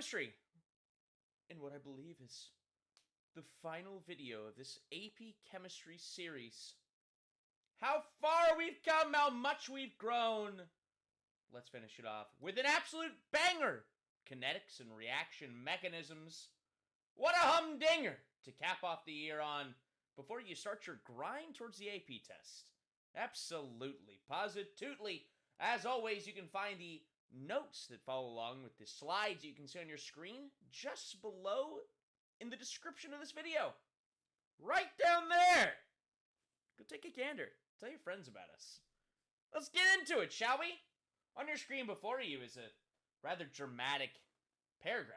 chemistry in what I believe is the final video of this AP chemistry series. How far we've come, how much we've grown. Let's finish it off with an absolute banger. Kinetics and reaction mechanisms. What a humdinger to cap off the year on before you start your grind towards the AP test. Absolutely, positively. As always, you can find the notes that follow along with the slides you can see on your screen just below in the description of this video. Right down there. Go take a gander. Tell your friends about us. Let's get into it, shall we? On your screen before you is a rather dramatic paragraph.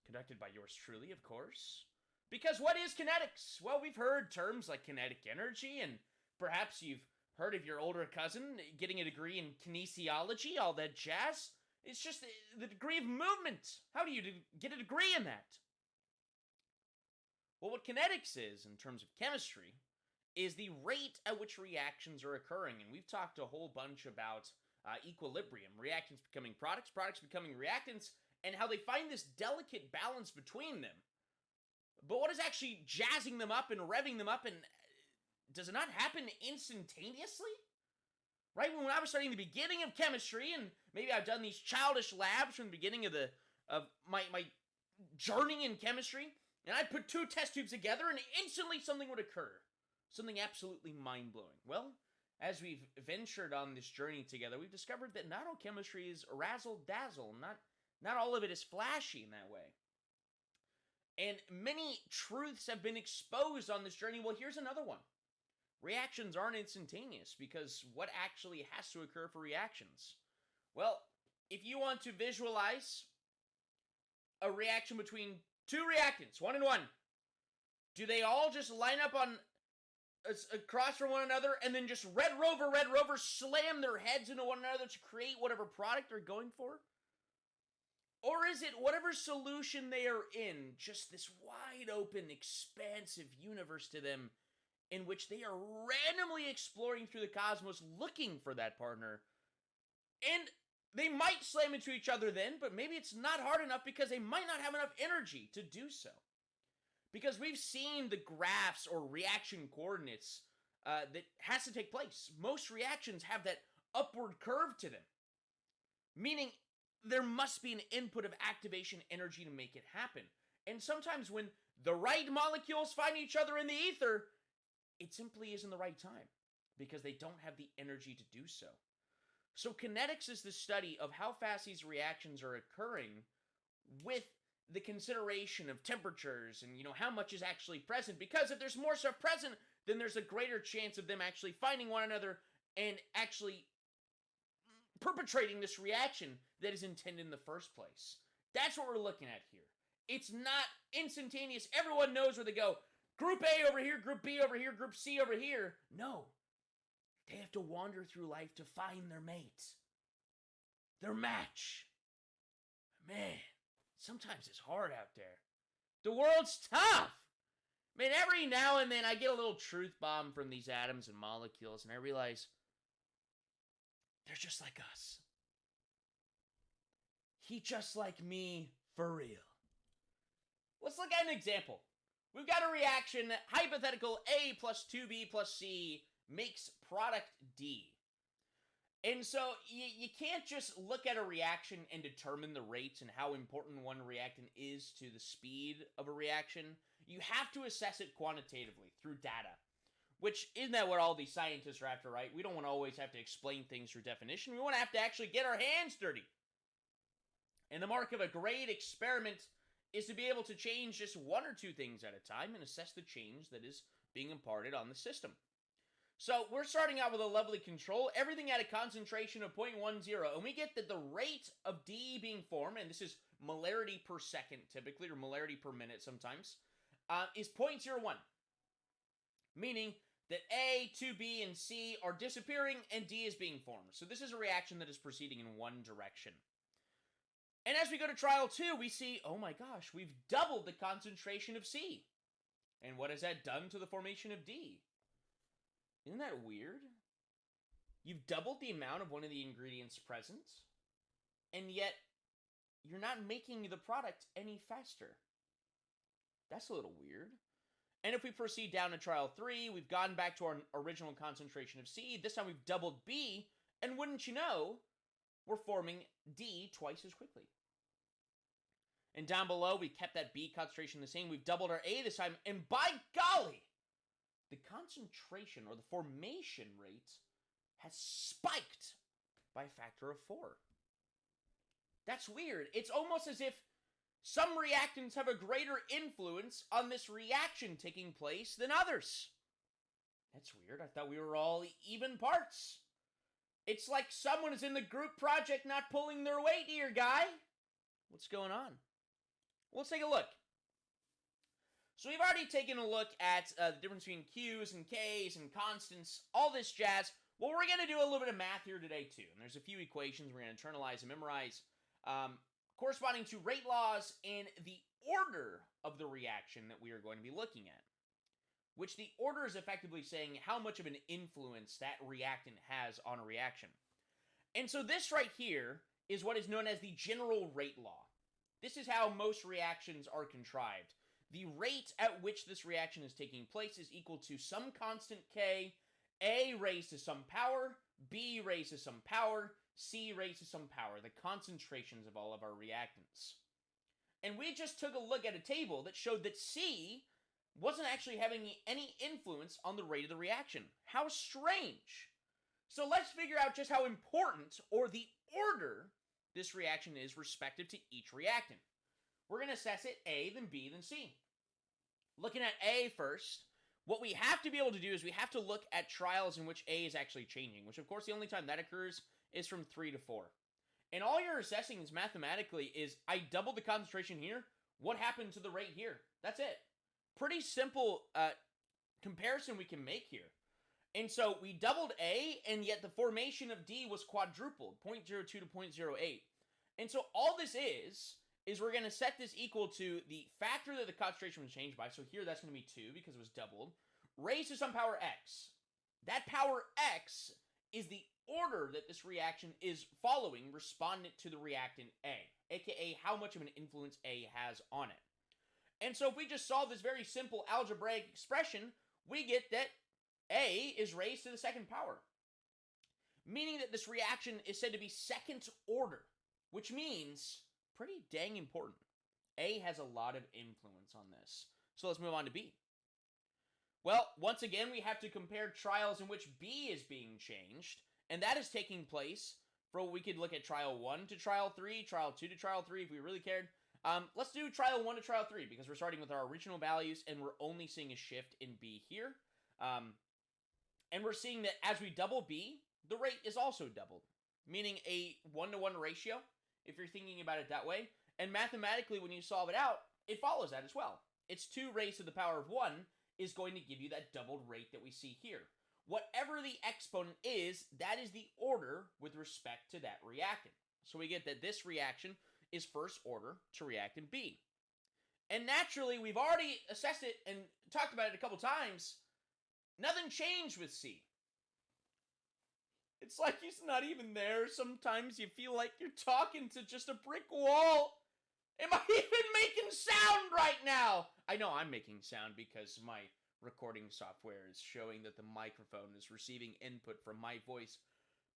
Conducted by yours truly, of course. Because what is kinetics? Well, we've heard terms like kinetic energy, and perhaps you've heard of your older cousin getting a degree in kinesiology, all that jazz. It's just the degree of movement. How do you get a degree in that? Well, what kinetics is, in terms of chemistry, is the rate at which reactions are occurring. And we've talked a whole bunch about equilibrium, reactants becoming products, products becoming reactants, and how they find this delicate balance between them. But what is actually jazzing them up and revving them up, and does it not happen instantaneously? Right? When I was studying the beginning of chemistry, and maybe I've done these childish labs from the beginning of my journey in chemistry, and I'd put two test tubes together and instantly something would occur. Something absolutely mind-blowing. Well, as we've ventured on this journey together, we've discovered that not all chemistry is razzle-dazzle. Not all of it is flashy in that way. And many truths have been exposed on this journey. Well, here's another one. Reactions aren't instantaneous, because what actually has to occur for reactions? Well, if you want to visualize a reaction between two reactants, one and one, do they all just line up on across from one another and then just Red Rover slam their heads into one another to create whatever product they're going for? Or is it whatever solution they are in, just this wide open, expansive universe to them in which they are randomly exploring through the cosmos looking for that partner? And they might slam into each other then, but maybe it's not hard enough because they might not have enough energy to do so. Because we've seen the graphs or reaction coordinates that has to take place. Most reactions have that upward curve to them. Meaning there must be an input of activation energy to make it happen. And sometimes when the right molecules find each other in the ether, it simply isn't the right time because they don't have the energy to do so. So kinetics is the study of how fast these reactions are occurring with the consideration of temperatures and, how much is actually present. Because if there's more stuff present, then there's a greater chance of them actually finding one another and actually perpetrating this reaction that is intended in the first place. That's what we're looking at here. It's not instantaneous. Everyone knows where they go. Group A over here, Group B over here, Group C over here. No. They have to wander through life to find their mate. Their match. Man, sometimes it's hard out there. The world's tough. Man, every now and then I get a little truth bomb from these atoms and molecules, and I realize they're just like us. He just like me for real. Let's look at an example. We've got a reaction, hypothetical A plus 2B plus C makes product D. And so you can't just look at a reaction and determine the rates and how important one reactant is to the speed of a reaction. You have to assess it quantitatively through data. Which, isn't that what all these scientists are after, right? We don't want to always have to explain things through definition. We want to have to actually get our hands dirty. And the mark of a great experiment is to be able to change just one or two things at a time and assess the change that is being imparted on the system. So we're starting out with a lovely control, everything at a concentration of 0.10, and we get that the rate of D being formed, and this is molarity per second typically, or molarity per minute sometimes, is 0.01. Meaning that A, 2B, and C are disappearing and D is being formed. So this is a reaction that is proceeding in one direction. And as we go to trial 2, we see, oh my gosh, we've doubled the concentration of C. And what has that done to the formation of D? Isn't that weird? You've doubled the amount of one of the ingredients present, and yet you're not making the product any faster. That's a little weird. And if we proceed down to trial 3, we've gone back to our original concentration of C. This time we've doubled B, and wouldn't you know, we're forming D twice as quickly. And down below, we kept that B concentration the same. We've doubled our A this time, and by golly, the concentration or the formation rate has spiked by a factor of 4. That's weird. It's almost as if some reactants have a greater influence on this reaction taking place than others. That's weird. I thought we were all even parts. It's like someone is in the group project not pulling their weight here, guy. What's going on? Well, let's take a look. So we've already taken a look at the difference between Q's and K's and constants, all this jazz. Well, we're going to do a little bit of math here today, too. And there's a few equations we're going to internalize and memorize corresponding to rate laws in the order of the reaction that we are going to be looking at, which the order is effectively saying how much of an influence that reactant has on a reaction. And so this right here is what is known as the general rate law. This is how most reactions are contrived. The rate at which this reaction is taking place is equal to some constant K, A raised to some power, B raised to some power, C raised to some power, the concentrations of all of our reactants. And we just took a look at a table that showed that C wasn't actually having any influence on the rate of the reaction. How strange! So let's figure out just how important, or the order, this reaction is respective to each reactant. We're going to assess it A, then B, then C. Looking at A first, what we have to be able to do is we have to look at trials in which A is actually changing, which of course the only time that occurs is from 3 to 4. And all you're assessing is mathematically is I doubled the concentration here, what happened to the rate here? That's it. Pretty simple comparison we can make here. And so we doubled A, and yet the formation of D was quadrupled, 0.02 to 0.08. And so all this is we're going to set this equal to the factor that the concentration was changed by. So here that's going to be 2 because it was doubled, raised to some power x. That power x is the order that this reaction is following respondent to the reactant A, aka how much of an influence A has on it. And so if we just solve this very simple algebraic expression, we get that A is raised to the second power, meaning that this reaction is said to be second order, which means pretty dang important. A has a lot of influence on this. So let's move on to B. Well, once again, we have to compare trials in which B is being changed, and that is taking place for, we could look at trial 1 to trial 3, trial 2 to trial 3 if we really cared. Let's do trial 1 to trial 3 because we're starting with our original values and we're only seeing a shift in B here. And we're seeing that as we double B, the rate is also doubled, meaning a 1-to-1 ratio, if you're thinking about it that way. And mathematically, when you solve it out, it follows that as well. It's 2 raised to the power of 1 is going to give you that doubled rate that we see here. Whatever the exponent is, that is the order with respect to that reactant. So we get that this reaction is first order to reactant B. And naturally, we've already assessed it and talked about it a couple times. Nothing changed with C. It's like he's not even there. Sometimes you feel like you're talking to just a brick wall. Am I even making sound right now? I know I'm making sound because my recording software is showing that the microphone is receiving input from my voice.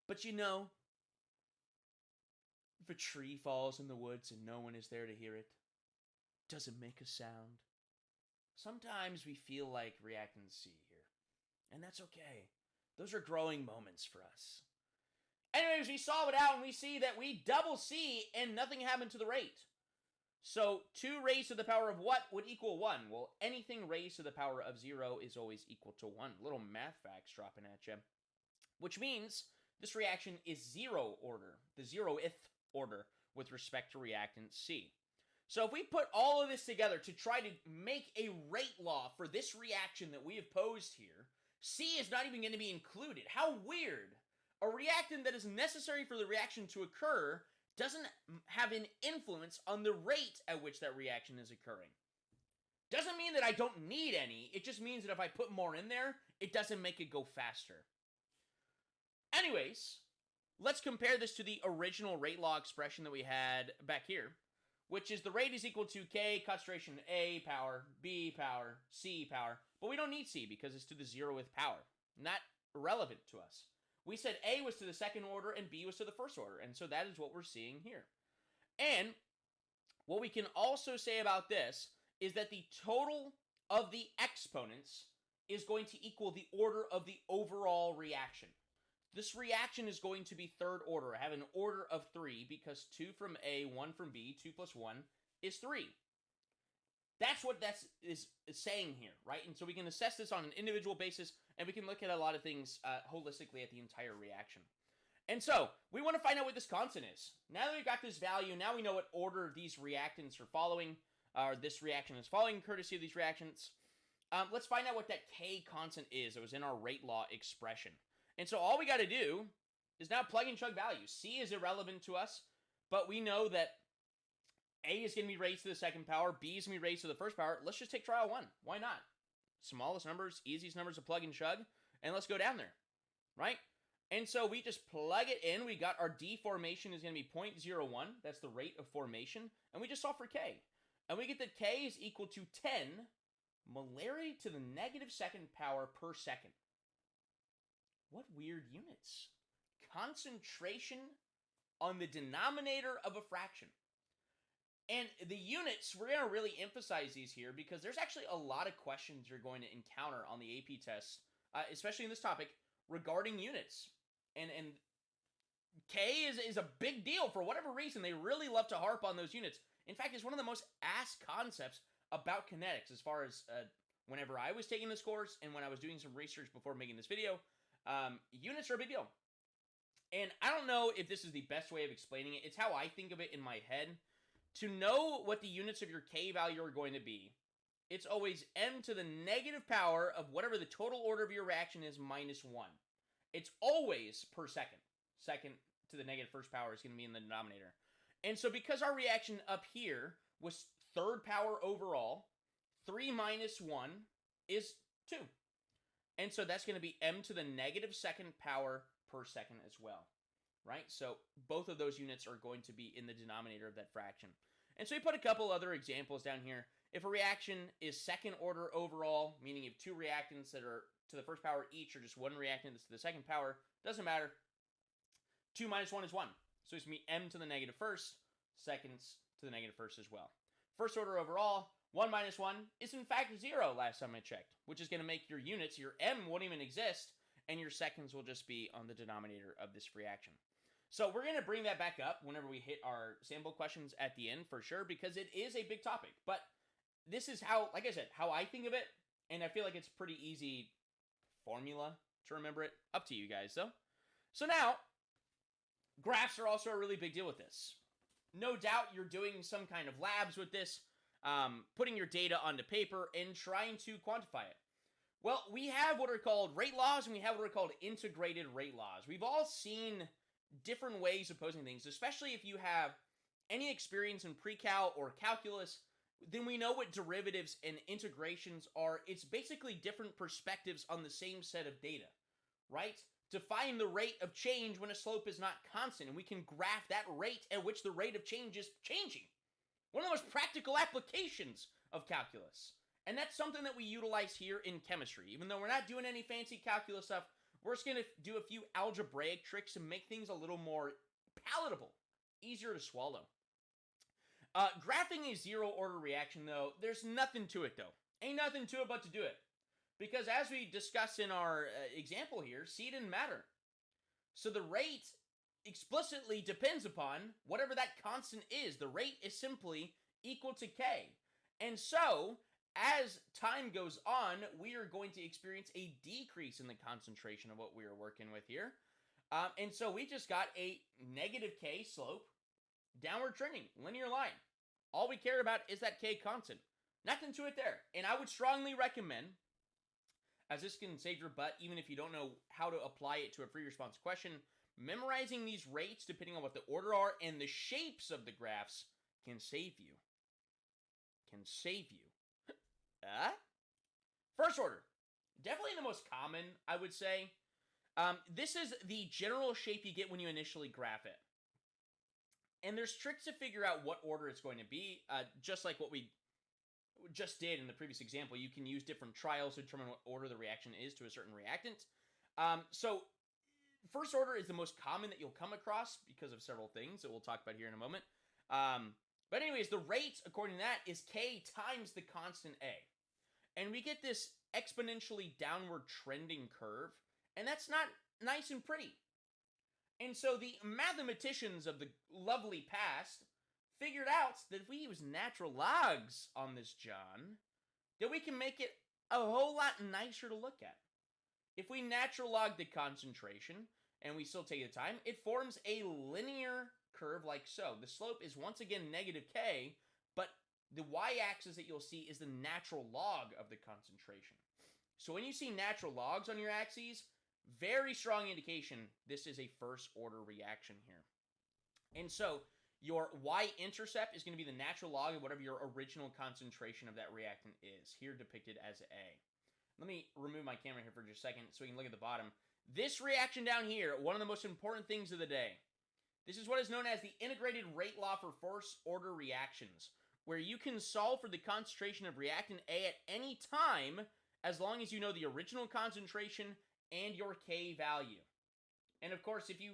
But you know, if a tree falls in the woods and no one is there to hear it, does it make a sound? Sometimes we feel like reactant C here, and that's okay. Those are growing moments for us. Anyways, we solve it out and we see that we double C and nothing happened to the rate. So 2 raised to the power of what would equal 1? Well, anything raised to the power of 0 is always equal to 1. Little math facts dropping at you. Which means this reaction is 0 order, the 0th order with respect to reactant C. So if we put all of this together to try to make a rate law for this reaction that we have posed here, C is not even going to be included. How weird. A reactant that is necessary for the reaction to occur doesn't have an influence on the rate at which that reaction is occurring. Doesn't mean that I don't need any. It just means that if I put more in there, it doesn't make it go faster. Anyways, let's compare this to the original rate law expression that we had back here, which is the rate is equal to K concentration A power, B power, C power. But we don't need C because it's to the 0th power. Not relevant to us. We said A was to the second order and B was to the first order. And so that is what we're seeing here. And what we can also say about this is that the total of the exponents is going to equal the order of the overall reaction. This reaction is going to be third order. I have an order of 3 because 2 from A, 1 from B, 2 plus 1 is 3. That's what that is saying here, right? And so we can assess this on an individual basis, and we can look at a lot of things holistically at the entire reaction. And so we want to find out what this constant is. Now that we've got this value, now we know what order these reactants are following, or this reaction is following courtesy of these reactants. Let's find out what that K constant is that was in our rate law expression. And so all we got to do is now plug and chug values. C is irrelevant to us, but we know that A is going to be raised to the second power, B is going to be raised to the first power. Let's just take trial 1. Why not? Smallest numbers, easiest numbers to plug and chug, and let's go down there, right? And so we just plug it in. We got our D formation is going to be 0.01. That's the rate of formation. And we just solve for K. And we get that K is equal to 10 molarity to the negative second power per second. What weird units. Concentration on the denominator of a fraction. And the units, we're going to really emphasize these here because there's actually a lot of questions you're going to encounter on the AP test, especially in this topic, regarding units. And K is a big deal for whatever reason. They really love to harp on those units. In fact, it's one of the most asked concepts about kinetics as far as whenever I was taking this course and when I was doing some research before making this video. Units are a big deal. And I don't know if this is the best way of explaining it. It's how I think of it in my head. To know what the units of your K value are going to be, it's always m to the negative power of whatever the total order of your reaction is minus 1. It's always per second. Second to the negative first power is going to be in the denominator. And so because our reaction up here was third power overall, 3 minus 1 is 2. And so that's going to be m to the negative second power per second as well, right? So both of those units are going to be in the denominator of that fraction. And so we put a couple other examples down here. If a reaction is second order overall, meaning you have 2 reactants that are to the first power each, or just 1 reactant that's to the second power, doesn't matter. 2 minus 1 is 1. So it's going to be m to the negative first, seconds to the negative first as well. First order overall, 1 minus 1 is in fact 0 last time I checked, which is going to make your units, your m won't even exist, and your seconds will just be on the denominator of this reaction. So we're going to bring that back up whenever we hit our sample questions at the end for sure, because it is a big topic. But this is how, like I said, how I think of it, and I feel like it's pretty easy formula to remember it. Up to you guys, though. So now, graphs are also a really big deal with this. No doubt you're doing some kind of labs with this, putting your data onto paper and trying to quantify it. Well, we have what are called rate laws, and we have what are called integrated rate laws. We've all seen different ways of posing things, especially if you have any experience in pre-cal or calculus, then we know what derivatives and integrations are. It's basically different perspectives on the same set of data, right? To find the rate of change when a slope is not constant, and we can graph that rate at which the rate of change is changing. One of the most practical applications of calculus. And that's something that we utilize here in chemistry. Even though we're not doing any fancy calculus stuff, we're just going to do a few algebraic tricks to make things a little more palatable, easier to swallow. Graphing a zero-order reaction, though, there's nothing to it, though. Ain't nothing to it but to do it. Because as we discussed in our example here, C didn't matter. So the rate explicitly depends upon whatever that constant is. The rate is simply equal to K. And so, as time goes on, we are going to experience a decrease in the concentration of what we are working with here. And so we just got a negative K slope, downward trending, linear line. All we care about is that K constant. Nothing to it there. And I would strongly recommend, as this can save your butt even if you don't know how to apply it to a free response question, memorizing these rates depending on what the order are and the shapes of the graphs can save you. Can save you. First order. Definitely the most common, I would say. This is the general shape you get when you initially graph it. And there's tricks to figure out what order it's going to be, just like what we just did in the previous example. You can use different trials to determine what order the reaction is to a certain reactant. So first order is the most common that you'll come across because of several things that we'll talk about here in a moment. But anyways, the rate, according to that, is K times the constant A. And we get this exponentially downward trending curve, and that's not nice and pretty. And so the mathematicians of the lovely past figured out that if we use natural logs on this John, that we can make it a whole lot nicer to look at. If we natural log the concentration, and we still take the time, it forms a linear curve like so. The slope is once again negative K, but the y-axis that you'll see is the natural log of the concentration. So when you see natural logs on your axes, very strong indication this is a first order reaction here. And so your y-intercept is going to be the natural log of whatever your original concentration of that reactant is, here depicted as A. Let me remove my camera here for just a second so we can look at the bottom. This reaction down here, one of the most important things of the day. This is what is known as the integrated rate law for first order reactions, where you can solve for the concentration of reactant A at any time as long as you know the original concentration and your K value. And of course, if you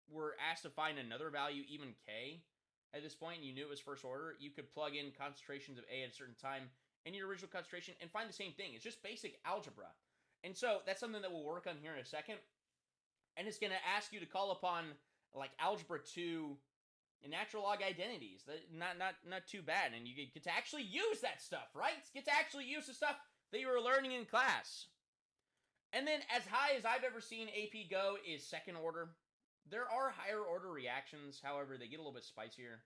were asked to find another value, even K, at this point, and you knew it was first order, you could plug in concentrations of A at a certain time and your original concentration and find the same thing. It's just basic algebra. And so that's something that we'll work on here in a second. And it's going to ask you to call upon like algebra 2 and natural log identities. Not too bad. And you get to actually use that stuff, right? Get to actually use the stuff that you were learning in class. And then as high as I've ever seen AP go is second order. There are higher order reactions. However, they get a little bit spicier.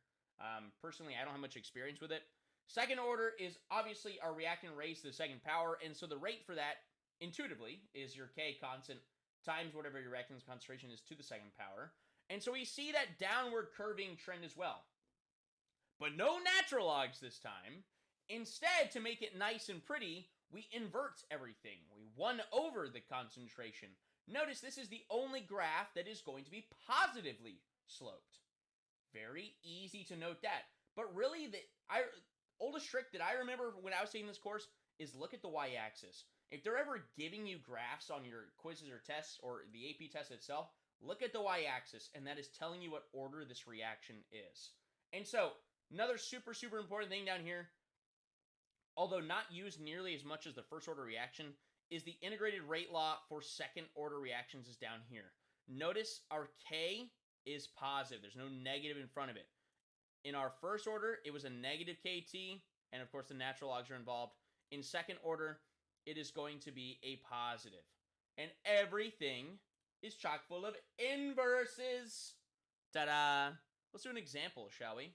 Personally, I don't have much experience with it. Second order is obviously our reactant raised to the second power. And so the rate for that, intuitively, is your K constant times whatever your reactant's concentration is to the second power. And so we see that downward curving trend as well. But no natural logs this time. Instead, to make it nice and pretty, we invert everything. We 1 over the concentration. Notice this is the only graph that is going to be positively sloped. Very easy to note that. But really, the oldest trick that I remember when I was taking this course is look at the y-axis. If they're ever giving you graphs on your quizzes or tests, or the AP test itself, look at the y-axis, and that is telling you what order this reaction is. And so, another super, super important thing down here, although not used nearly as much as the first order reaction, is the integrated rate law for second order reactions is down here. Notice our K is positive. There's no negative in front of it. In our first order, it was a negative KT, and of course the natural logs are involved. In second order, it is going to be a positive. And everything is chock full of inverses. Ta-da! Let's do an example, shall we?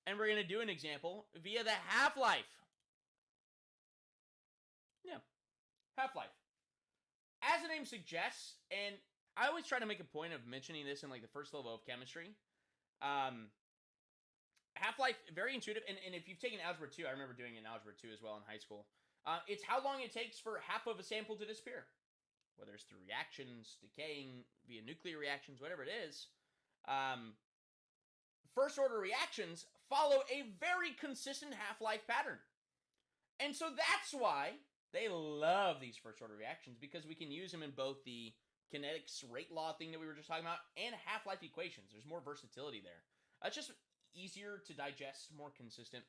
And we're going to do an example via the half-life. Yeah, half-life. As the name suggests, and I always try to make a point of mentioning this in like the first level of chemistry. Half-life, very intuitive, and if you've taken Algebra 2, I remember doing it in Algebra 2 as well in high school. It's how long it takes for half of a sample to disappear. Whether it's through reactions, decaying, via nuclear reactions, whatever it is. First-order reactions follow a very consistent half-life pattern. And so that's why they love these first-order reactions, because we can use them in both the kinetics rate law thing that we were just talking about and half-life equations. There's more versatility there. It's just easier to digest, more consistent.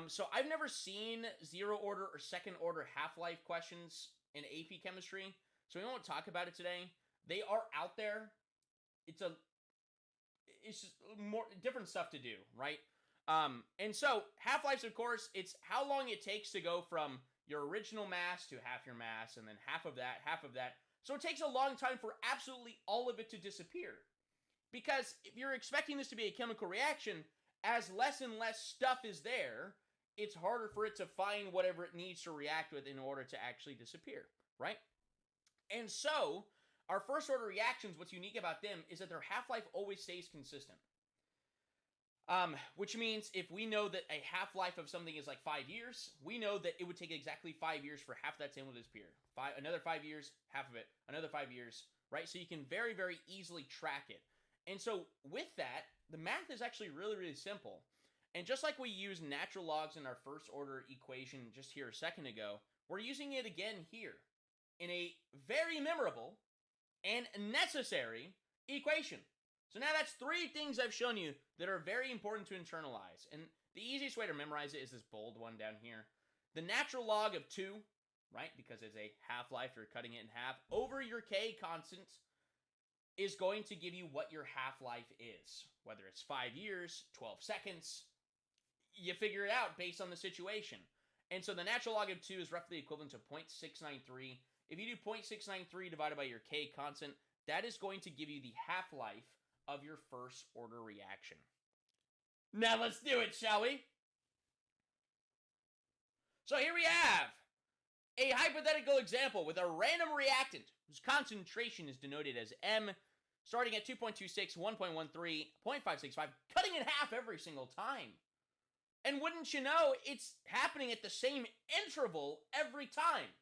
So I've never seen zero-order or second-order half-life questions in AP chemistry, so we won't talk about it today. They are out there. It's just more different stuff to do, right? And so half-lives, of course, it's how long it takes to go from your original mass to half your mass, and then half of that, half of that. So it takes a long time for absolutely all of it to disappear. Because if you're expecting this to be a chemical reaction, as less and less stuff is there, it's harder for it to find whatever it needs to react with in order to actually disappear, right? And so, our first order reactions, what's unique about them is that their half-life always stays consistent. Which means if we know that a half-life of something is like 5 years, we know that it would take exactly 5 years for half that sample to disappear. Another 5 years, half of it, another 5 years, right? So you can very, very easily track it. And so with that, the math is actually really, really simple. And just like we used natural logs in our first order equation just here a second ago, we're using it again here in a very memorable and necessary equation. So now that's 3 things I've shown you that are very important to internalize. And the easiest way to memorize it is this bold one down here. The natural log of 2, right, because it's a half-life, you're cutting it in half, over your K constant is going to give you what your half-life is. Whether it's 5 years, 12 seconds, you figure it out based on the situation. And so the natural log of 2 is roughly equivalent to 0.693. If you do 0.693 divided by your K constant, that is going to give you the half-life of your first order reaction. Now let's do it, shall we? So here we have a hypothetical example with a random reactant whose concentration is denoted as M, starting at 2.26, 1.13, 0.565, cutting in half every single time. And wouldn't you know, it's happening at the same interval every time.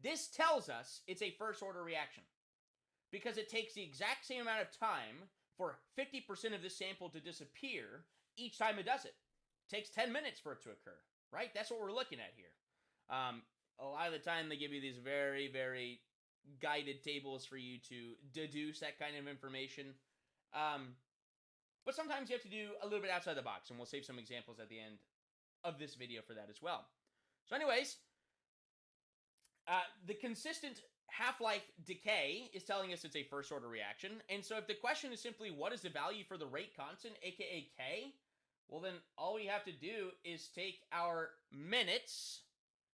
This tells us it's a first order reaction because it takes the exact same amount of time for 50% of this sample to disappear each time it does it. It takes 10 minutes for it to occur, right? That's what we're looking at here. A lot of the time they give you these very, very guided tables for you to deduce that kind of information. But sometimes you have to do a little bit outside the box, and we'll save some examples at the end of this video for that as well. So anyways, the consistent half-life decay is telling us it's a first order reaction. And so if the question is simply what is the value for the rate constant, aka K, well then all we have to do is take our minutes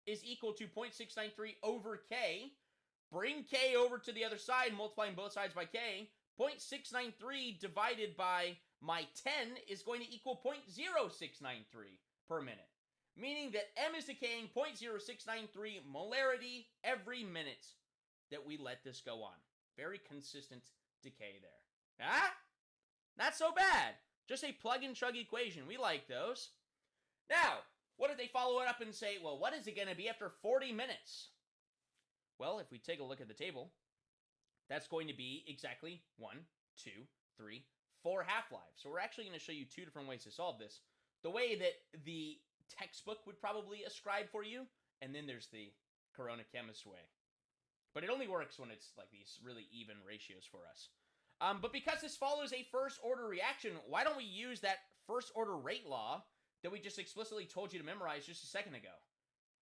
is equal to 0.693 over K, bring K over to the other side, multiplying both sides by K. 0.693 divided by my 10 is going to equal 0.0693 per minute. Meaning that M is decaying 0.0693 molarity every minute that we let this go on. Very consistent decay there. Ah? Not so bad. Just a plug and chug equation. We like those. Now, what if they follow it up and say, well, what is it going to be after 40 minutes? Well, if we take a look at the table, that's going to be exactly 1, 2, 3, 4 half-lives. So we're actually going to show you 2 different ways to solve this. The way that the textbook would probably ascribe for you, and then there's the Corona Chemist way. But it only works when it's like these really even ratios for us. But because this follows a first order reaction, why don't we use that first order rate law that we just explicitly told you to memorize just a second ago?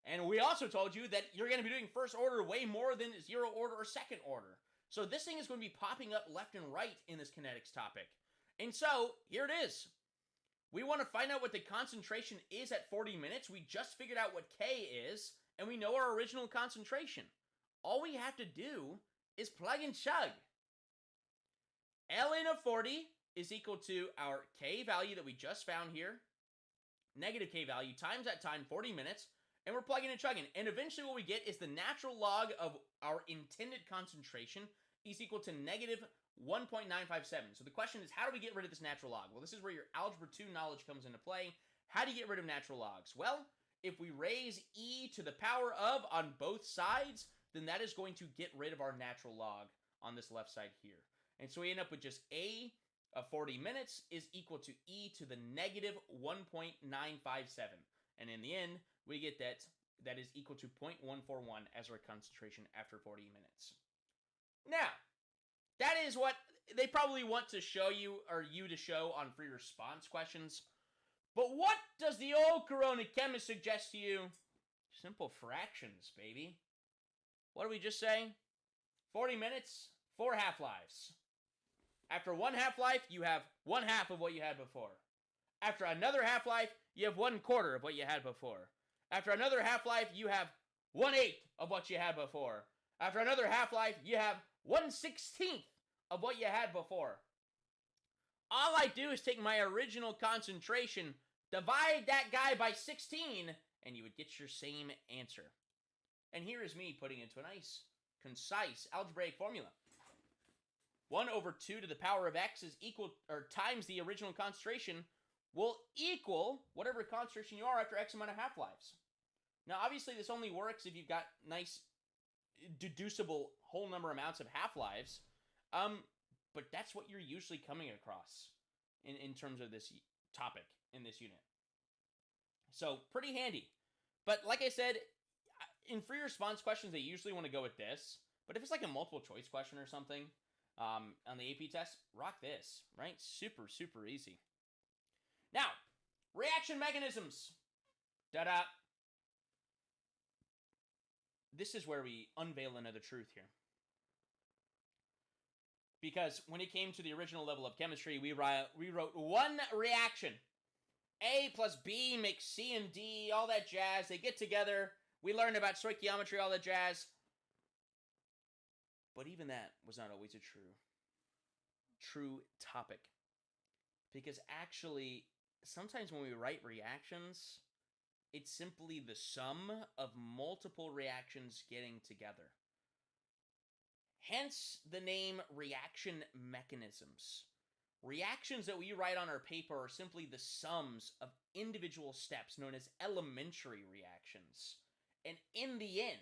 And we also told you that you're going to be doing first order way more than 0 order or second order. So this thing is going to be popping up left and right in this kinetics topic. And so here it is. We want to find out what the concentration is at 40 minutes. We just figured out what K is, and we know our original concentration. All we have to do is plug and chug. Ln of 40 is equal to our K value that we just found here, negative K value times that time, 40 minutes, and we're plugging and chugging. And eventually what we get is the natural log of our intended concentration is equal to negative 1.957. So the question is, how do we get rid of this natural log? Well, this is where your Algebra 2 knowledge comes into play. How do you get rid of natural logs? Well, if we raise e to the power of on both sides, then that is going to get rid of our natural log on this left side here. And so we end up with just a of 40 minutes is equal to e to the negative 1.957. And in the end, we get that is equal to 0.141 as our concentration after 40 minutes. Now, that is what they probably want to show you, or you to show on free response questions. But what does the old Corona chemist suggest to you? Simple fractions, baby. What did we just say? 40 minutes, 4 half-lives. After 1 half-life, you have 1/2 of what you had before. After another half-life, you have 1/4 of what you had before. After another half-life, you have 1/8 of what you had before. After another half-life, you have 1/16 of what you had before. All I do is take my original concentration, divide that guy by 16, and you would get your same answer. And here is me putting it into a nice, concise algebraic formula. 1 over 2 to the power of x is equal, or times the original concentration, will equal whatever concentration you are after X amount of half-lives. Now, obviously, this only works if you've got nice, deducible whole number amounts of half-lives, but that's what you're usually coming across in terms of this topic in this unit. So, pretty handy. But like I said, in free response questions, they usually want to go with this. But if it's like a multiple choice question or something on the AP test, rock this, right? Super, super easy. Now, reaction mechanisms. Da-da. This is where we unveil another truth here. Because when it came to the original level of chemistry, we wrote one reaction. A plus B makes C and D, all that jazz. They get together. We learned about stoichiometry, all that jazz. But even that was not always a true topic. Because actually, sometimes when we write reactions, it's simply the sum of multiple reactions getting together. Hence the name reaction mechanisms. Reactions that we write on our paper are simply the sums of individual steps known as elementary reactions. And in the end,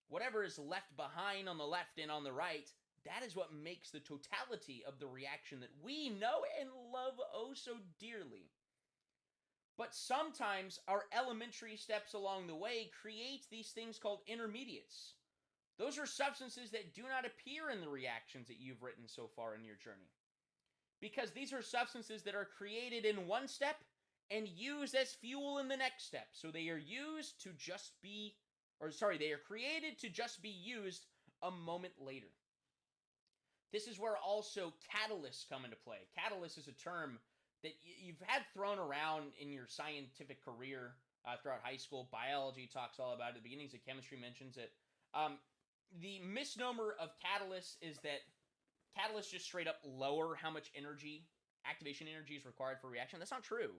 whatever is left behind on the left and on the right, that is what makes the totality of the reaction that we know and love oh so dearly. But sometimes our elementary steps along the way create these things called intermediates. Those are substances that do not appear in the reactions that you've written so far in your journey. Because these are substances that are created in one step and used as fuel in the next step. So they are used to just be, they are created to just be used a moment later. This is where also catalysts come into play. Catalyst is a term that you've had thrown around in your scientific career throughout high school. Biology talks all about it. The beginnings of chemistry mentions it. The misnomer of catalysts is that catalysts just straight up lower how much energy, activation energy is required for a reaction. That's not true.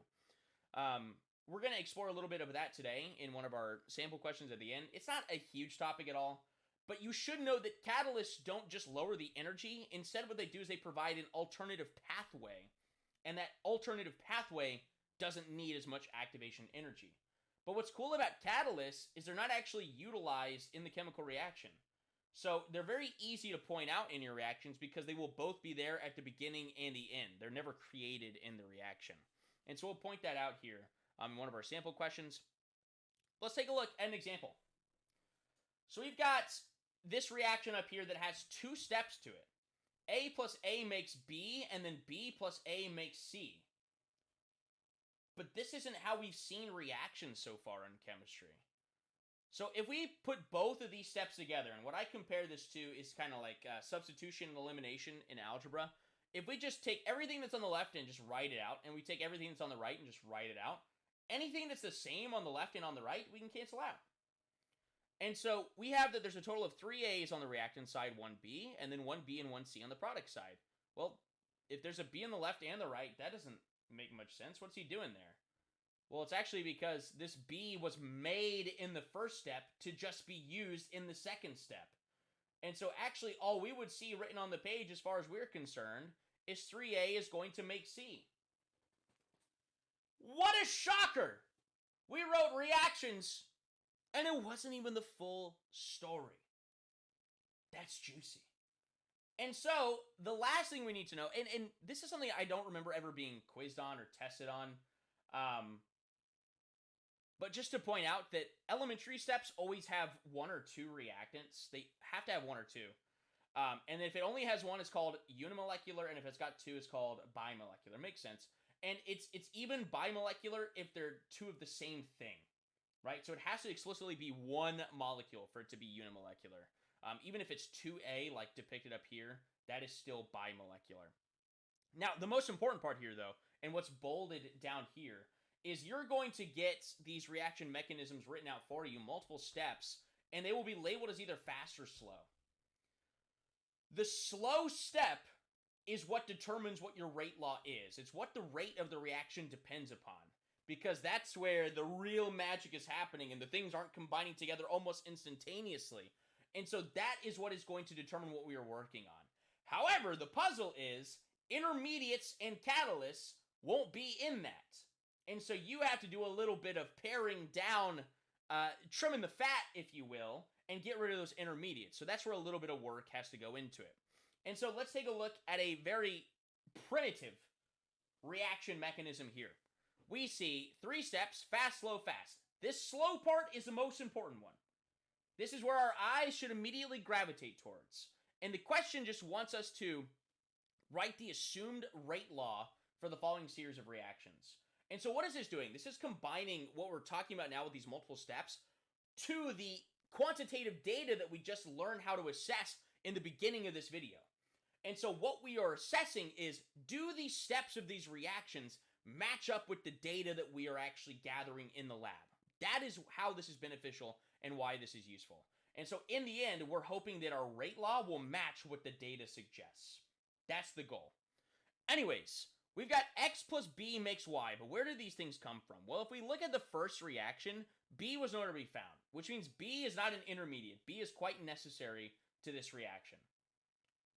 We're going to explore a little bit of that today in one of our sample questions at the end. It's not a huge topic at all, but you should know that catalysts don't just lower the energy. Instead, what they do is they provide an alternative pathway, and that alternative pathway doesn't need as much activation energy. But what's cool about catalysts is they're not actually utilized in the chemical reaction. So they're very easy to point out in your reactions because they will both be there at the beginning and the end. They're never created in the reaction. And so we'll point that out here in one of our sample questions. Let's take a look at an example. So we've got this reaction up here that has two steps to it. A plus A makes B, and then B plus A makes C. But this isn't how we've seen reactions so far in chemistry. So if we put both of these steps together, and what I compare this to is kind of like substitution and elimination in algebra. If we just take everything that's on the left and just write it out, and we take everything that's on the right and just write it out, anything that's the same on the left and on the right, we can cancel out. And so we have that there's a total of 3 A's on the reactant side, 1 B, and then 1 B and 1 C on the product side. Well, if there's a B on the left and the right, that doesn't make much sense. What's he doing there? Well, it's actually because this B was made in the first step to just be used in the second step. And so actually all we would see written on the page as far as we're concerned is 3A is going to make C. What a shocker! We wrote reactions and it wasn't even the full story. That's juicy. And so the last thing we need to know, and this is something I don't remember ever being quizzed on or tested on, but just to point out that elementary steps always have 1 or 2 reactants. They have to have 1 or 2. And if it only has 1, it's called unimolecular, and if it's got 2, it's called bimolecular. Makes sense. And it's even bimolecular if they're 2 of the same thing, right? So it has to explicitly be 1 molecule for it to be unimolecular. Even if it's 2A, like depicted up here, that is still bimolecular. Now, the most important part here, though, and what's bolded down here, is you're going to get these reaction mechanisms written out for you, multiple steps, and they will be labeled as either fast or slow. The slow step is what determines what your rate law is. It's what the rate of the reaction depends upon, because that's where the real magic is happening and the things aren't combining together almost instantaneously. And so that is what is going to determine what we are working on. However, the puzzle is intermediates and catalysts won't be in that. And so you have to do a little bit of paring down, trimming the fat, if you will, and get rid of those intermediates. So that's where a little bit of work has to go into it. And so let's take a look at a very primitive reaction mechanism here. We see 3 steps: fast, slow, fast. This slow part is the most important one. This is where our eyes should immediately gravitate towards. And the question just wants us to write the assumed rate law for the following series of reactions. And so what is this doing? This is combining what we're talking about now with these multiple steps to the quantitative data that we just learned how to assess in the beginning of this video. And so what we are assessing is, do these steps of these reactions match up with the data that we are actually gathering in the lab? That is how this is beneficial and why this is useful. And so in the end, we're hoping that our rate law will match what the data suggests. That's the goal. Anyways, we've got X plus B makes Y, but where do these things come from? Well, if we look at the first reaction, B was nowhere to be found, which means B is not an intermediate. B is quite necessary to this reaction.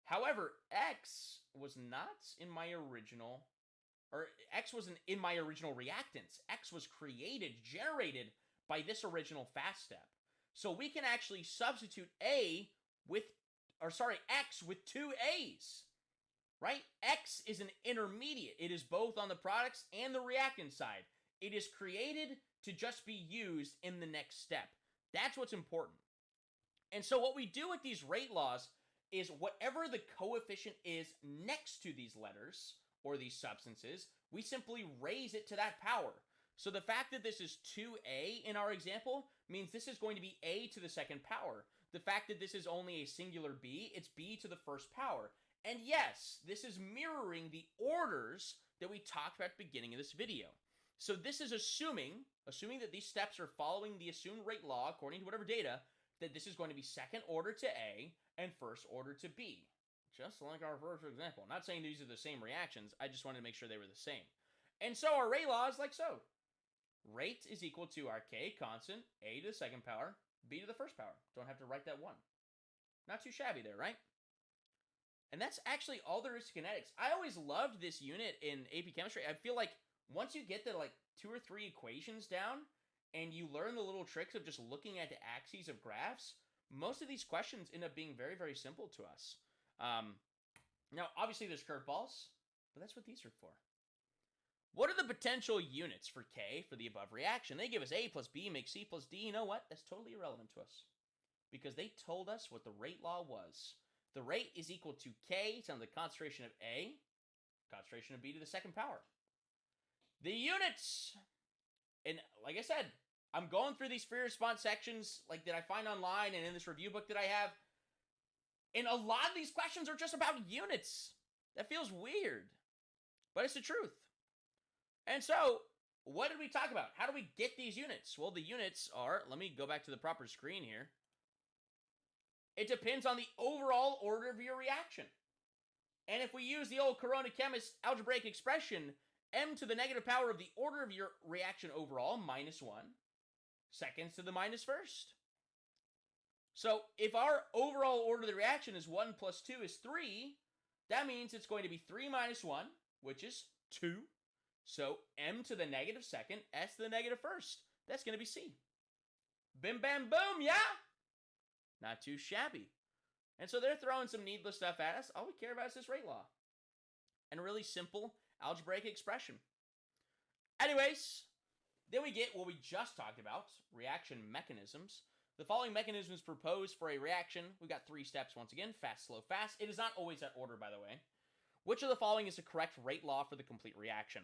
However, X was not in my original, or X wasn't in my original reactants. X was created, generated by this original fast step. So we can actually substitute X with 2 A's. Right? X is an intermediate. It is both on the products and the reactant side. It is created to just be used in the next step. That's what's important. And so what we do with these rate laws is whatever the coefficient is next to these letters or these substances, we simply raise it to that power. So the fact that this is 2A in our example means this is going to be A to the second power. The fact that this is only a singular B, it's B to the first power. And yes, this is mirroring the orders that we talked about at the beginning of this video. So this is assuming that these steps are following the assumed rate law according to whatever data, that this is going to be second order to A and first order to B. Just like our first example. Not saying these are the same reactions, I just wanted to make sure they were the same. And so our rate law is like so. Rate is equal to our K constant, A to the second power, B to the first power. Don't have to write that one. Not too shabby there, right? And that's actually all there is to kinetics. I always loved this unit in AP Chemistry. I feel like once you get the 2 or 3 equations down and you learn the little tricks of just looking at the axes of graphs, most of these questions end up being very, very simple to us. Now, obviously there's curveballs, but that's what these are for. What are the potential units for K for the above reaction? They give us A plus B makes C plus D. You know what? That's totally irrelevant to us because they told us what the rate law was. The rate is equal to K times the concentration of A, concentration of B to the second power. The units, and like I said, I'm going through these free response sections that I find online and in this review book that I have, and a lot of these questions are just about units. That feels weird, but it's the truth. And so, what did we talk about? How do we get these units? Well, the units are, let me go back to the proper screen here. It depends on the overall order of your reaction. And if we use the old Corona chemist algebraic expression, m to the negative power of the order of your reaction overall, minus 1, seconds to the minus first. So if our overall order of the reaction is 1 plus 2 is 3, that means it's going to be 3 minus 1, which is 2. So m to the negative second, s to the negative first. That's going to be C. Bim, bam, boom, yeah? Not too shabby. And so they're throwing some needless stuff at us. All we care about is this rate law. And a really simple algebraic expression. Anyways, then we get what we just talked about, reaction mechanisms. The following mechanisms proposed for a reaction. We've got 3 steps once again, fast, slow, fast. It is not always that order, by the way. Which of the following is the correct rate law for the complete reaction?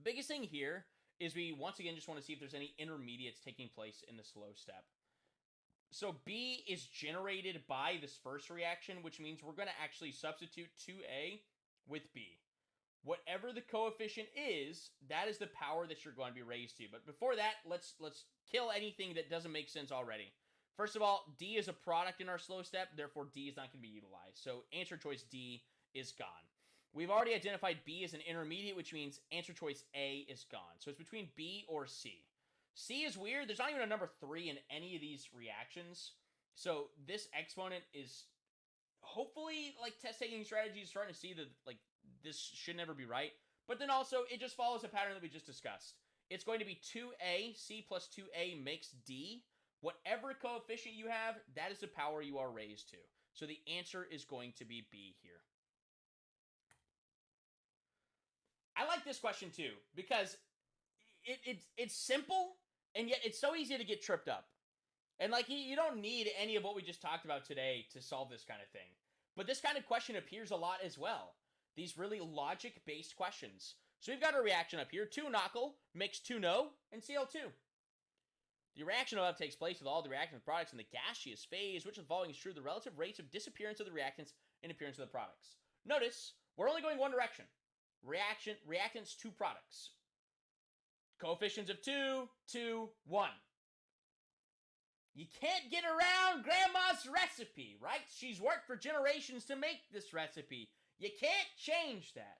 Biggest thing here is we once again just want to see if there's any intermediates taking place in the slow step. So B is generated by this first reaction, which means we're going to actually substitute 2A with B. Whatever the coefficient is, that is the power that you're going to be raised to. But before that, let's kill anything that doesn't make sense already. First of all, D is a product in our slow step, therefore D is not going to be utilized. So answer choice D is gone. We've already identified B as an intermediate, which means answer choice A is gone. So it's between B or C. C is weird. There's not even a number 3 in any of these reactions. So this exponent is hopefully, test taking strategies starting to see that, this should never be right. But then also, it just follows a pattern that we just discussed. It's going to be 2a, c plus 2a makes d. Whatever coefficient you have, that is the power you are raised to. So the answer is going to be B here. I like this question too, because it's simple, and yet it's so easy to get tripped up. And like, you don't need any of what we just talked about today to solve this kind of thing. But this kind of question appears a lot as well. These really logic-based questions. So we've got a reaction up here. 2 NaCl makes 2 NO and Cl2. The reaction above takes place with all the reactant products in the gaseous phase, which of the following is true: the relative rates of disappearance of the reactants and appearance of the products. Notice, we're only going one direction. Reactants to products. Coefficients of 2, 2, 1. You can't get around Grandma's recipe, right? She's worked for generations to make this recipe. You can't change that.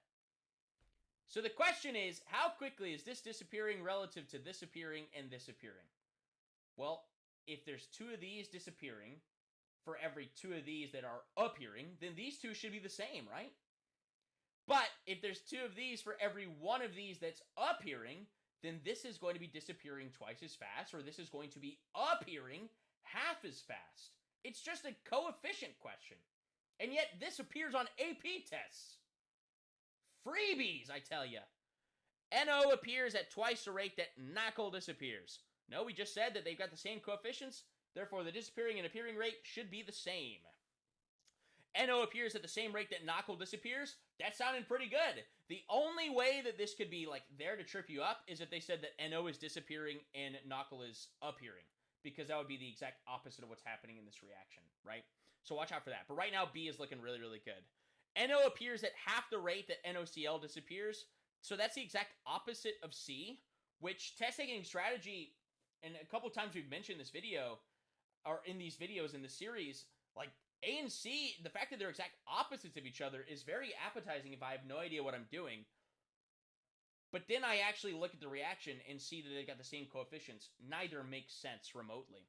So the question is, how quickly is this disappearing relative to this appearing and this appearing? Well, if there's 2 of these disappearing for every 2 of these that are appearing, then these 2 should be the same, right? But if there's 2 of these for every 1 of these that's appearing, then this is going to be disappearing twice as fast, or this is going to be appearing half as fast. It's just a coefficient question. And yet this appears on AP tests. Freebies, I tell ya. NO appears at twice the rate that NaCl disappears. No, we just said that they've got the same coefficients, therefore the disappearing and appearing rate should be the same. NO appears at the same rate that NaCl disappears. That sounded pretty good. The only way that this could be like there to trip you up is if they said that NO is disappearing and NaCl is appearing, because that would be the exact opposite of what's happening in this reaction, right? So watch out for that. But right now, B is looking really, really good. NO appears at half the rate that NaCl disappears. So that's the exact opposite of C, which test taking strategy, and a couple times we've mentioned this video, or in these videos in the series, like A and C, the fact that they're exact opposites of each other is very appetizing if I have no idea what I'm doing. But then I actually look at the reaction and see that they've got the same coefficients. Neither makes sense remotely.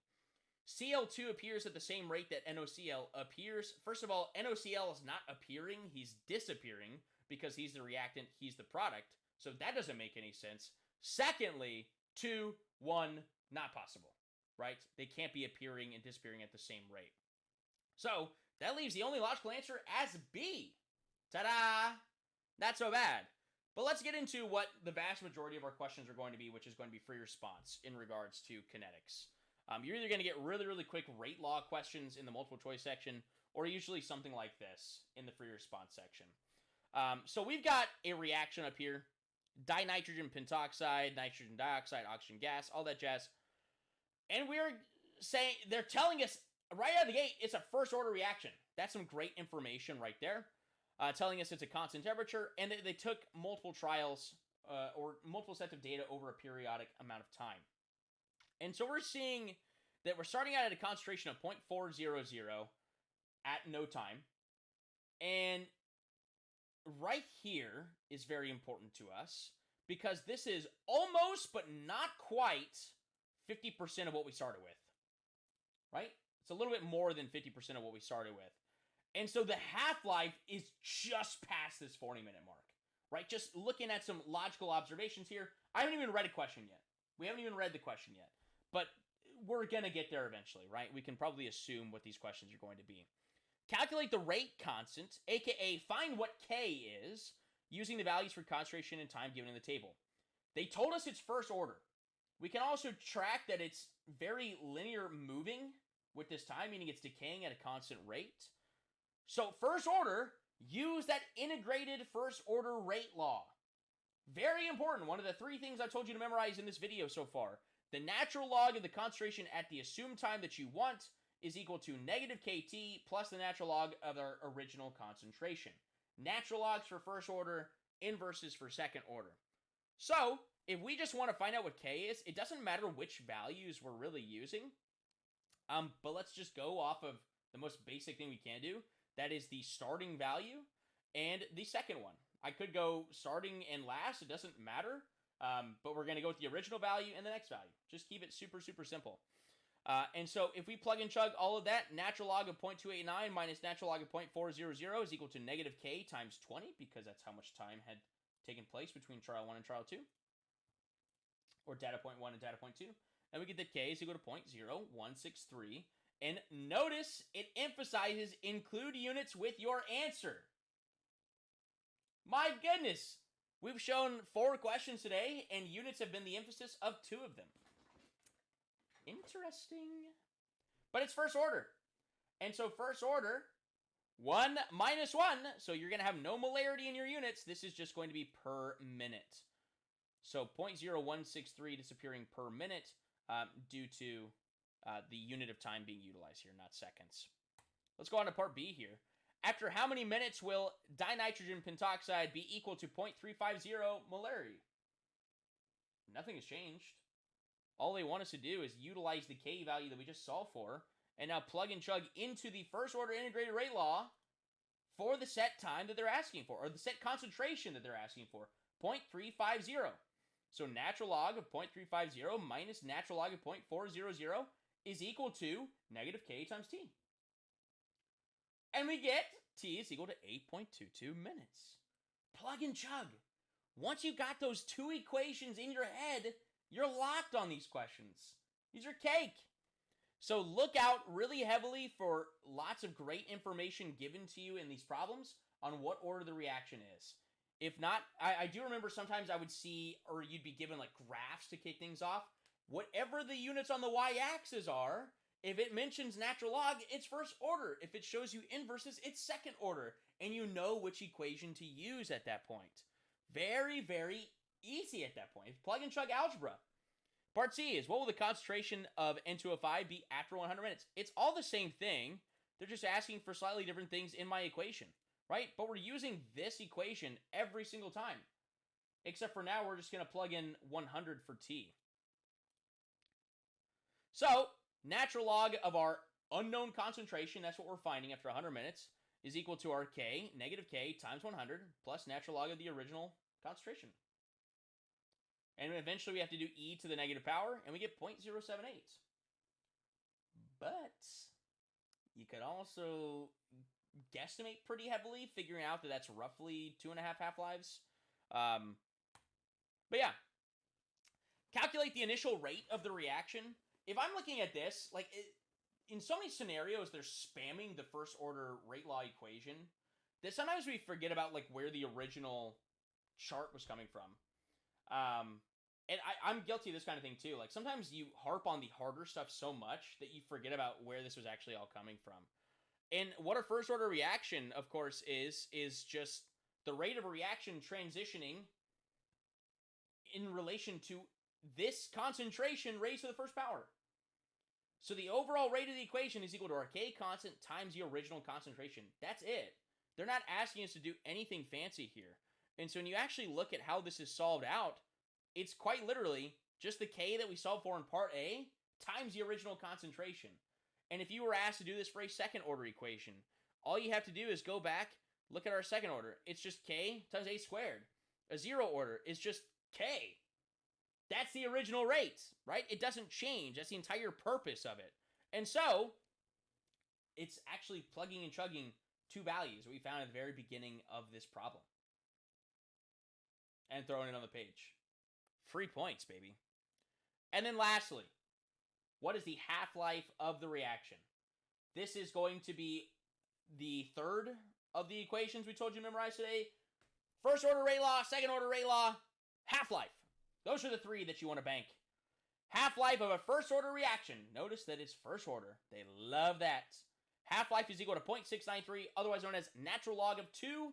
Cl2 appears at the same rate that NaCl appears. First of all, NaCl is not appearing, he's disappearing, because he's the reactant, he's the product. So that doesn't make any sense. Secondly, 2, 1, not possible, right? They can't be appearing and disappearing at the same rate. So that leaves the only logical answer as B. Ta-da! Not so bad. But let's get into what the vast majority of our questions are going to be, which is going to be free response in regards to kinetics. You're either going to get really, really quick rate law questions in the multiple choice section, or usually something like this in the free response section. So we've got a reaction up here. Dinitrogen pentoxide, nitrogen dioxide, oxygen gas, all that jazz. And we're saying, they're telling us right out of the gate, it's a first order reaction. That's some great information right there. Telling us it's a constant temperature, and they took multiple trials or multiple sets of data over a periodic amount of time. And so we're seeing that we're starting out at a concentration of 0.400 at no time. And right here is very important to us, because this is almost but not quite 50% of what we started with, right? It's a little bit more than 50% of what we started with. And so the half-life is just past this 40-minute mark, right? Just looking at some logical observations here. I haven't even read a question yet. We haven't even read the question yet. But we're going to get there eventually, right? We can probably assume what these questions are going to be. Calculate the rate constant, aka find what K is, using the values for concentration and time given in the table. They told us it's first order. We can also track that it's very linear moving with this time, meaning it's decaying at a constant rate. So first order, use that integrated first order rate law. Very important. One of the 3 things I told you to memorize in this video so far. The natural log of the concentration at the assumed time that you want is equal to negative KT plus the natural log of our original concentration. Natural logs for first order, inverses for second order. So, if we just want to find out what K is, it doesn't matter which values we're really using. But let's just go off of the most basic thing we can do. That is the starting value and the second one. I could go starting and last. It doesn't matter. But we're going to go with the original value and the next value. Just keep it super, super simple. And so if we plug and chug all of that, natural log of 0.289 minus natural log of 0.400 is equal to negative K times 20, because that's how much time had taken place between trial 1 and trial 2, or data point 1 and data point 2, and we get that k is equal to 0.0163. And notice it emphasizes include units with your answer. My goodness! We've shown 4 questions today, and units have been the emphasis of 2 of them. Interesting. But it's first order. And so first order, 1 minus 1, so you're going to have no molarity in your units. This is just going to be per minute. So 0.0163 disappearing per minute due to the unit of time being utilized here, not seconds. Let's go on to part B here. After how many minutes will dinitrogen pentoxide be equal to 0.350 molarity? Nothing has changed. All they want us to do is utilize the K value that we just solved for, and now plug and chug into the first order integrated rate law for the set time that they're asking for, or the set concentration that they're asking for, 0.350. So natural log of 0.350 minus natural log of 0.400 is equal to negative K times T. And we get T is equal to 8.22 minutes. Plug and chug. Once you got those 2 equations in your head, you're locked on these questions. These are cake. So look out really heavily for lots of great information given to you in these problems on what order the reaction is. If not, I do remember sometimes I would see, or you'd be given like graphs to kick things off. Whatever the units on the y-axis are, if it mentions natural log, it's first order. If it shows you inverses, it's second order. And you know which equation to use at that point. Very, very easy at that point. Plug and chug algebra. Part C is, what will the concentration of N2O5 be after 100 minutes? It's all the same thing. They're just asking for slightly different things in my equation, right? But we're using this equation every single time. Except for now, we're just going to plug in 100 for T. So, natural log of our unknown concentration, that's what we're finding after 100 minutes, is equal to our K, negative K times 100, plus natural log of the original concentration. And eventually we have to do e to the negative power, and we get 0.078. But you could also guesstimate pretty heavily, figuring out that that's roughly 2.5 half-lives. But yeah. Calculate the initial rate of the reaction. If I'm looking at this, like in so many scenarios, they're spamming the first order rate law equation that sometimes we forget about like where the original chart was coming from. And I'm guilty of this kind of thing too. Like sometimes you harp on the harder stuff so much that you forget about where this was actually all coming from. And what a first order reaction, of course, is just the rate of a reaction transitioning in relation to this concentration raised to the first power. So the overall rate of the equation is equal to our K constant times the original concentration. That's it. They're not asking us to do anything fancy here. And so when you actually look at how this is solved out, it's quite literally just the K that we solved for in part A times the original concentration. And if you were asked to do this for a second order equation, all you have to do is go back, look at our second order. It's just K times A squared. A zero order is just K. That's the original rate, right? It doesn't change. That's the entire purpose of it. And so, it's actually plugging and chugging 2 values that we found at the very beginning of this problem. And throwing it on the page. Free points, baby. And then lastly, what is the half-life of the reaction? This is going to be the third of the equations we told you to memorize today. First order rate law, second order rate law, half-life. Those are the 3 that you want to bank. Half-life of a first order reaction. Notice that it's first order. They love that. Half-life is equal to 0.693, otherwise known as natural log of 2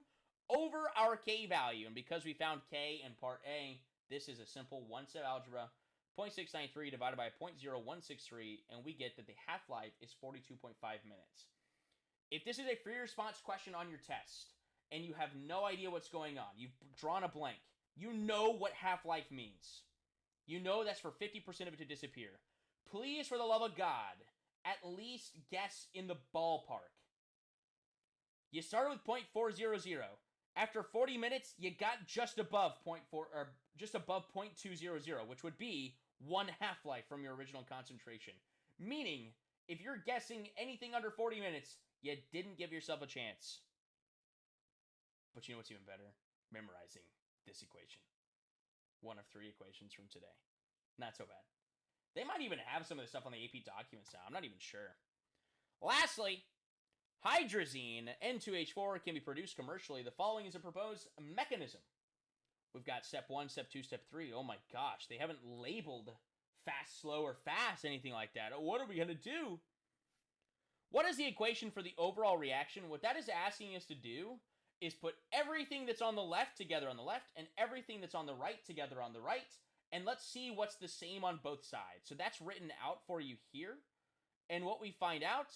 over our K value. And because we found K in part A, this is a simple one-step algebra. 0.693 divided by 0.0163, and we get that the half-life is 42.5 minutes. If this is a free response question on your test, and you have no idea what's going on, you've drawn a blank, you know what half-life means. You know that's for 50% of it to disappear. Please, for the love of God, at least guess in the ballpark. You started with 0.400. After 40 minutes, you got just above 0.200, which would be 1 half-life from your original concentration. Meaning, if you're guessing anything under 40 minutes, you didn't give yourself a chance. But you know what's even better? Memorizing. this equation. One of 3 equations from today. Not so bad. They might even have some of the stuff on the AP documents now. I'm not even sure. Lastly, hydrazine, N2H4, can be produced commercially. The following is a proposed mechanism. We've got step 1, step 2, step 3. Oh my gosh, they haven't labeled fast, slow, or fast, anything like that. What are we going to do? What is the equation for the overall reaction? What that is asking us to do is put everything that's on the left together on the left and everything that's on the right together on the right, and let's see what's the same on both sides. So that's written out for you here. And what we find out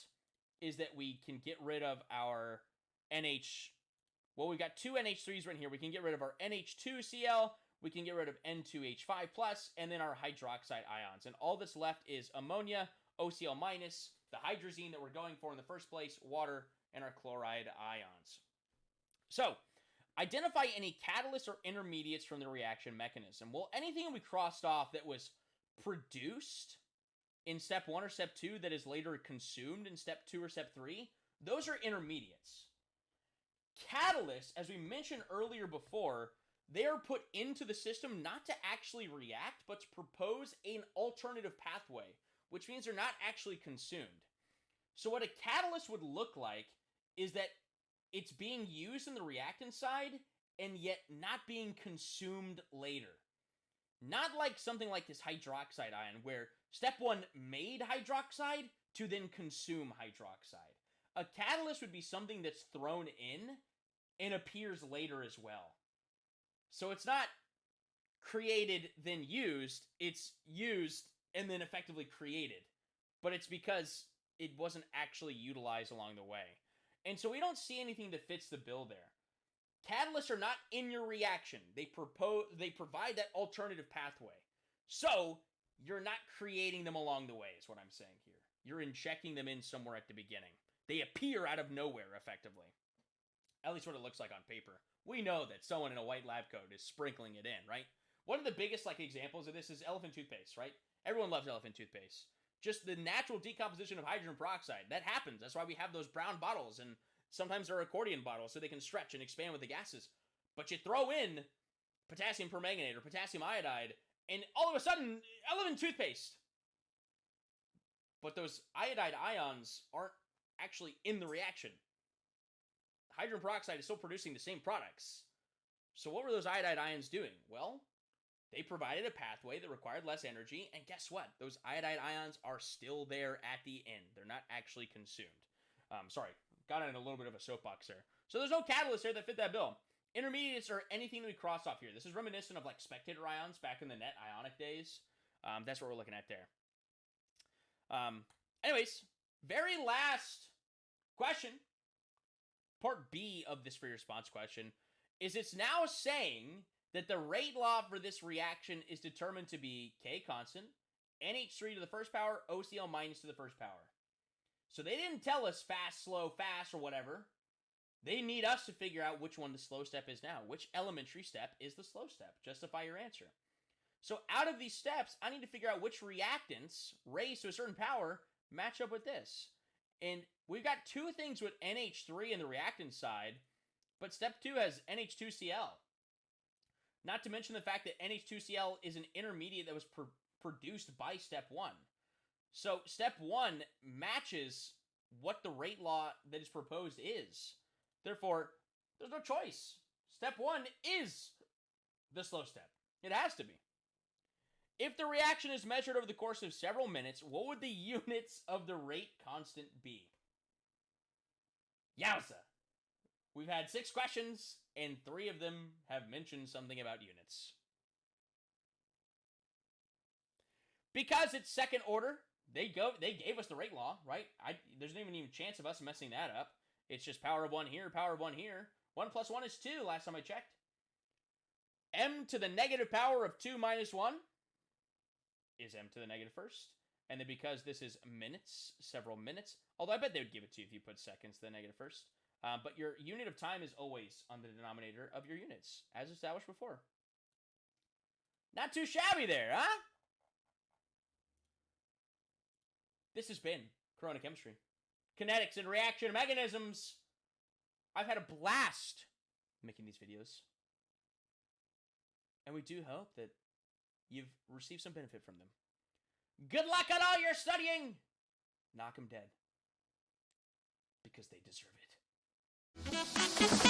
is that we can get rid of our NH... Well, we've got 2 NH3s right here. We can get rid of our NH2Cl. We can get rid of N2H5+, and then our hydroxide ions. And all that's left is ammonia, OCl-, the hydrazine that we're going for in the first place, water, and our chloride ions. So, identify any catalysts or intermediates from the reaction mechanism. Well, anything we crossed off that was produced in step 1 or step 2 that is later consumed in step 2 or step 3, those are intermediates. Catalysts, as we mentioned earlier before, they are put into the system not to actually react, but to propose an alternative pathway, which means they're not actually consumed. So what a catalyst would look like is that it's being used in the reactant side and yet not being consumed later. Not like something like this hydroxide ion where step 1 made hydroxide to then consume hydroxide. A catalyst would be something that's thrown in and appears later as well. So it's not created then used, it's used and then effectively created. But it's because it wasn't actually utilized along the way. And so we don't see anything that fits the bill there. Catalysts are not in your reaction. They provide that alternative pathway. So you're not creating them along the way is what I'm saying here. You're injecting them in somewhere at the beginning. They appear out of nowhere effectively. At least what it looks like on paper. We know that someone in a white lab coat is sprinkling it in, right? One of the biggest examples of this is elephant toothpaste, right? Everyone loves elephant toothpaste. Just the natural decomposition of hydrogen peroxide. That happens. That's why we have those brown bottles, and sometimes they're accordion bottles so they can stretch and expand with the gases. But you throw in potassium permanganate or potassium iodide, and all of a sudden, elephant toothpaste. But those iodide ions aren't actually in the reaction. Hydrogen peroxide is still producing the same products. So what were those iodide ions doing? Well, they provided a pathway that required less energy, and guess what? Those iodide ions are still there at the end. They're not actually consumed. Sorry, got in a little bit of a soapbox there. So there's no catalyst there that fit that bill. Intermediates are anything that we cross off here. This is reminiscent of spectator ions back in the net ionic days. That's what we're looking at there. Anyways, very last question, part B of this free response question, is it's now saying that the rate law for this reaction is determined to be K constant, NH3 to the first power, OCl minus to the first power. So they didn't tell us fast, slow, fast, or whatever. They need us to figure out which one the slow step is now. Which elementary step is the slow step? Justify your answer. So out of these steps, I need to figure out which reactants raised to a certain power match up with this. And we've got 2 things with NH3 in the reactant side, but step 2 has NH2Cl. Not to mention the fact that NH2Cl is an intermediate that was produced by step 1. So step 1 matches what the rate law that is proposed is. Therefore, there's no choice. Step 1 is the slow step. It has to be. If the reaction is measured over the course of several minutes, what would the units of the rate constant be? Yowza! We've had 6 questions, and 3 of them have mentioned something about units. Because it's second order, they gave us the rate law, right? There's not even a chance of us messing that up. It's just power of 1 here, power of 1 here. 1 plus 1 is 2, last time I checked. M to the negative power of 2 minus 1 is m to the negative first. And then because this is minutes, several minutes, although I bet they would give it to you if you put seconds to the negative first. But your unit of time is always on the denominator of your units, as established before. Not too shabby there, huh? This has been Corona Chemistry. Kinetics and reaction mechanisms. I've had a blast making these videos. And we do hope that you've received some benefit from them. Good luck on all your studying! Knock them dead. Because they deserve it.